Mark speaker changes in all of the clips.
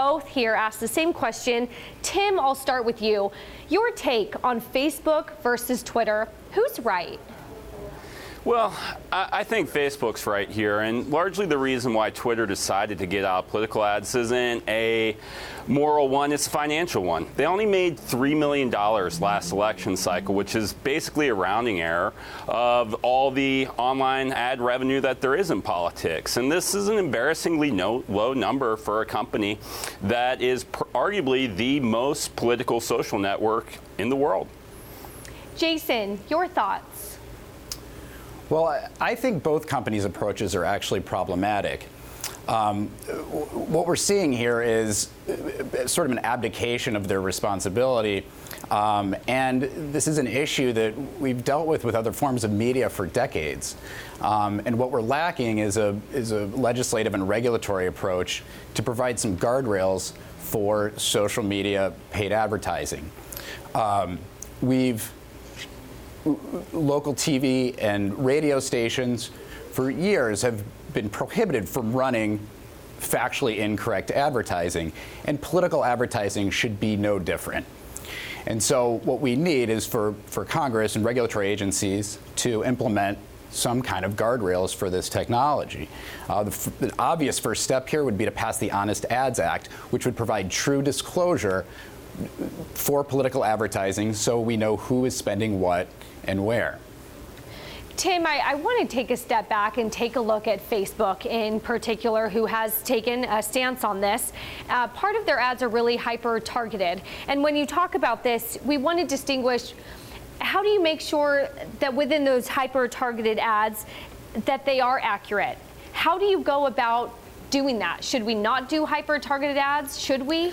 Speaker 1: both here ask the same question. Tim, I'll start with you. Your take on Facebook versus Twitter. Who's right?
Speaker 2: Well, I think Facebook's right here, and largely the reason why Twitter decided to get out of political ads isn't a moral one, it's a financial one. They only made $3 million last election cycle, which is basically a rounding error of all the online ad revenue that there is in politics. And this is an embarrassingly low number for a company that is arguably the most political social network in the world.
Speaker 1: Jason, your thoughts?
Speaker 3: Well, I think both companies' approaches are actually problematic. What we're seeing here is sort of an abdication of their responsibility. And this is an issue that we've dealt with other forms of media for decades. And what we're lacking is a legislative and regulatory approach to provide some guardrails for social media paid advertising. Local TV and radio stations for years have been prohibited from running factually incorrect advertising, and political advertising should be no different. And so what we need is for Congress and regulatory agencies to implement some kind of guardrails for this technology. The obvious first step here would be to pass the Honest Ads Act, which would provide true disclosure for political advertising so we know who is spending what and where.
Speaker 1: Tim, I want to take a step back and take a look at Facebook in particular, who has taken a stance on this. Part of their ads are really hyper-targeted. And when you talk about this, we want to distinguish, how do you make sure that within those hyper-targeted ads that they are accurate? How do you go about doing that? Should we not do hyper-targeted ads? Should we?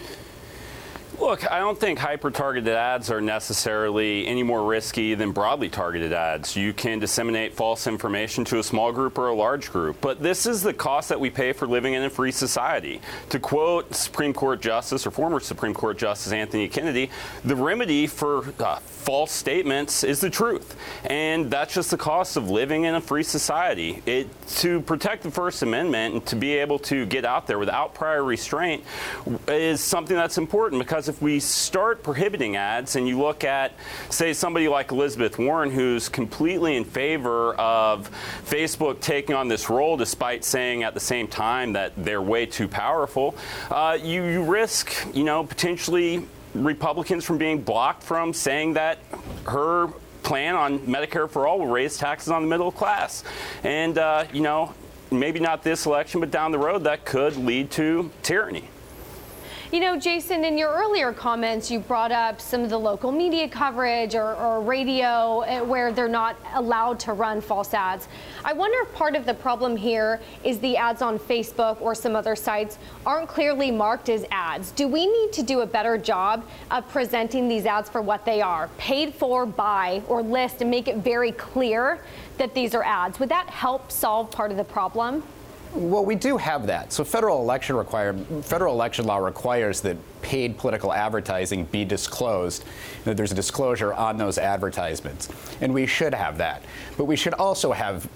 Speaker 2: Look, I don't think hyper-targeted ads are necessarily any more risky than broadly targeted ads. You can disseminate false information to a small group or a large group, but this is the cost that we pay for living in a free society. To quote Supreme Court Justice, or former Supreme Court Justice Anthony Kennedy, the remedy for false statements is the truth. And that's just the cost of living in a free society. To protect the First Amendment and to be able to get out there without prior restraint is something that's important, because if we start prohibiting ads, and you look at, say, somebody like Elizabeth Warren, who's completely in favor of Facebook taking on this role, despite saying at the same time that they're way too powerful, you risk, potentially Republicans from being blocked from saying that her plan on Medicare for all will raise taxes on the middle class. And, maybe not this election, but down the road, that could lead to tyranny.
Speaker 1: Jason, in your earlier comments, you brought up some of the local media coverage or radio where they're not allowed to run false ads. I wonder if part of the problem here is the ads on Facebook or some other sites aren't clearly marked as ads. Do we need to do a better job of presenting these ads for what they are, paid for by or list, and make it very clear that these are ads? Would that help solve part of the problem?
Speaker 3: Well, we do have that. So federal election law requires that paid political advertising be disclosed, that there's a disclosure on those advertisements. And we should have that. But we should also have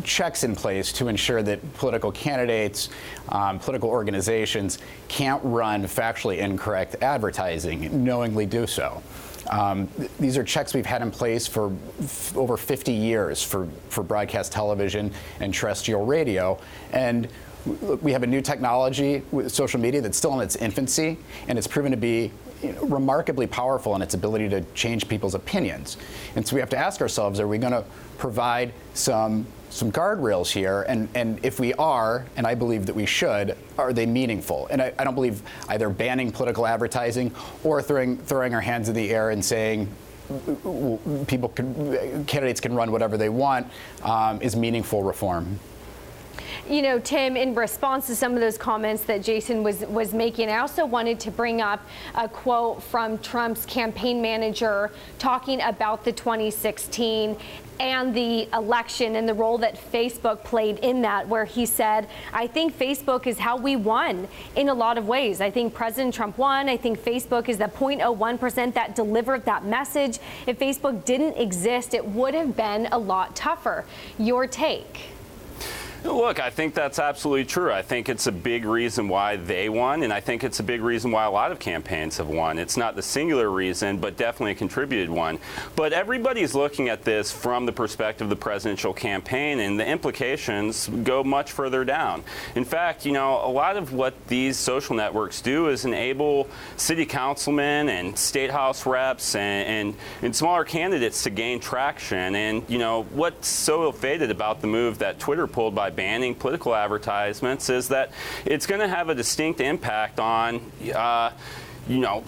Speaker 3: checks in place to ensure that political candidates, political organizations can't run factually incorrect advertising, knowingly do so. These are checks we've had in place for over 50 years for broadcast television and terrestrial radio. And we have a new technology with social media that's still in its infancy, and it's proven to be remarkably powerful in its ability to change people's opinions. And so we have to ask ourselves, are we going to provide some guardrails here? And if we are, and I believe that we should, are they meaningful? And I don't believe either banning political advertising or throwing our hands in the air and saying candidates can run whatever they want is meaningful reform.
Speaker 1: Tim, in response to some of those comments that Jason was making, I also wanted to bring up a quote from Trump's campaign manager talking about the 2016 and the election and the role that Facebook played in that, where he said, I think Facebook is how we won in a lot of ways. I think President Trump won. I think Facebook is the 0.01% that delivered that message. If Facebook didn't exist, it would have been a lot tougher. Your take?
Speaker 2: Look, I think that's absolutely true. I think it's a big reason why they won, and I think it's a big reason why a lot of campaigns have won. It's not the singular reason, but definitely a contributed one. But everybody's looking at this from the perspective of the presidential campaign, and the implications go much further down. In fact, a lot of what these social networks do is enable city councilmen and state house reps and smaller candidates to gain traction. And, what's so ill-fated about the move that Twitter pulled by banning political advertisements is that it's going to have a distinct impact on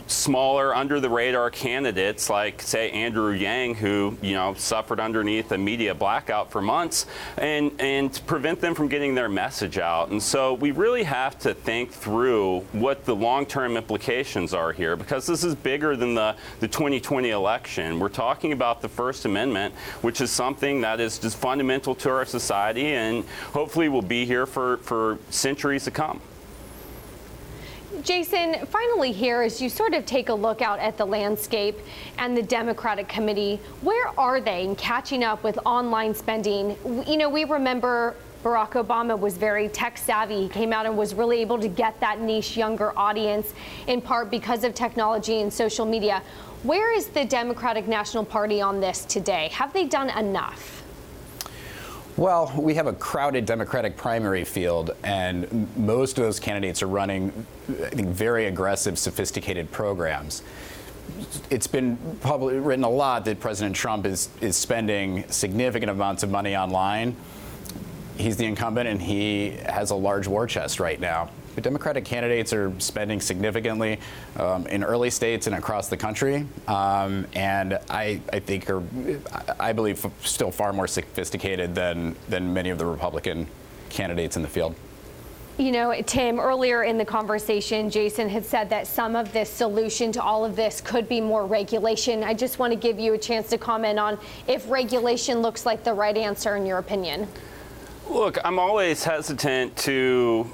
Speaker 2: smaller, under-the-radar candidates like, say, Andrew Yang, who, suffered underneath a media blackout for months, and to prevent them from getting their message out. And so we really have to think through what the long-term implications are here, because this is bigger than the 2020 election. We're talking about the First Amendment, which is something that is just fundamental to our society and hopefully will be here for centuries to come.
Speaker 1: Jason, finally here, as you sort of take a look out at the landscape and the Democratic committee, where are they in catching up with online spending? We remember Barack Obama was very tech savvy. He came out and was really able to get that niche younger audience, in part because of technology and social media. Where is the Democratic National Party on this today? Have they done enough?
Speaker 3: Well, we have a crowded Democratic primary field, and most of those candidates are running, I think, very aggressive, sophisticated programs. It's been probably written a lot that President Trump is spending significant amounts of money online. He's the incumbent, and he has a large war chest right now. But Democratic candidates are spending significantly in early states and across the country, and I think I believe still far more sophisticated than many of the Republican candidates in the field.
Speaker 1: Tim, earlier in the conversation, Jason had said that some of this solution to all of this could be more regulation. I just want to give you a chance to comment on if regulation looks like the right answer in your opinion.
Speaker 2: Look, I'm always hesitant to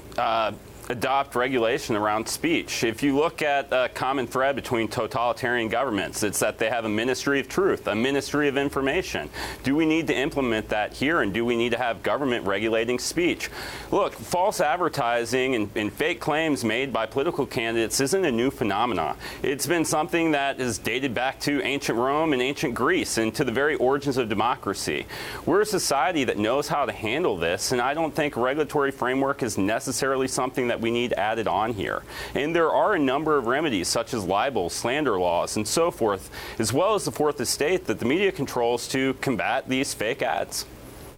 Speaker 2: adopt regulation around speech. If you look at a common thread between totalitarian governments, it's that they have a ministry of truth, a ministry of information. Do we need to implement that here, and do we need to have government regulating speech? Look, false advertising and fake claims made by political candidates isn't a new phenomenon. It's been something that is dated back to ancient Rome and ancient Greece and to the very origins of democracy. We're a society that knows how to handle this, and I don't think a regulatory framework is necessarily something that we need added on here. And there are a number of remedies, such as libel, slander laws, and so forth, as well as the Fourth Estate, that the media controls to combat these fake ads.